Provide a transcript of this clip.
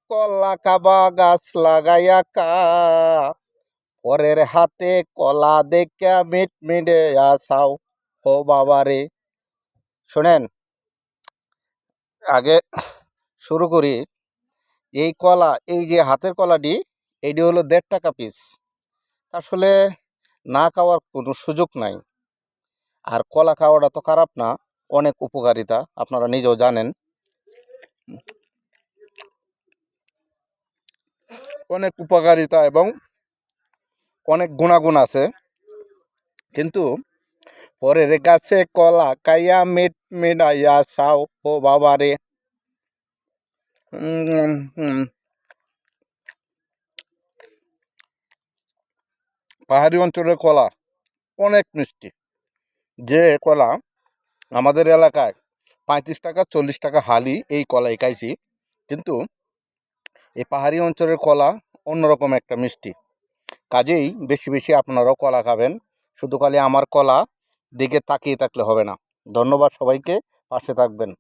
কলা কাবা গাছ লাগাইয়া কা পরের হাতে কলা দেখা মিট মিটে আসাও ও বাবারে। শোনেন, আগে শুরু করি। এই কলা, এই যে হাতের কলাটি, এটি হলো ১.৫ টাকা পিস। আসলে না খাওয়ার কোনো সুযোগ নাই। আর কলা খাওয়াটা তো খারাপ না, অনেক উপকারিতা, আপনারা নিজেও জানেন। অনেক উপকারিতা এবং অনেক গুণাগুণ আছে। কিন্তু পরের গাছে কলা কাইয়া মিট মিটাইয়া চাও ও বাবারে। পাহাড়ি অঞ্চলের কলা অনেক মিষ্টি। যে কলা আমাদের এলাকায় ৩৫ টাকা ৪০ টাকা হালি, এই কলাই খাইছি। কিন্তু এই পাহাড়ি অঞ্চলের কলা অন্যরকম একটা মিষ্টি। কাজেই বেশি বেশি আপনারাও কলা খাবেন। শুধু খালি আমার কলা দিকে তাকিয়ে থাকলে হবে না। ধন্যবাদ সবাইকে, পাশে থাকবেন।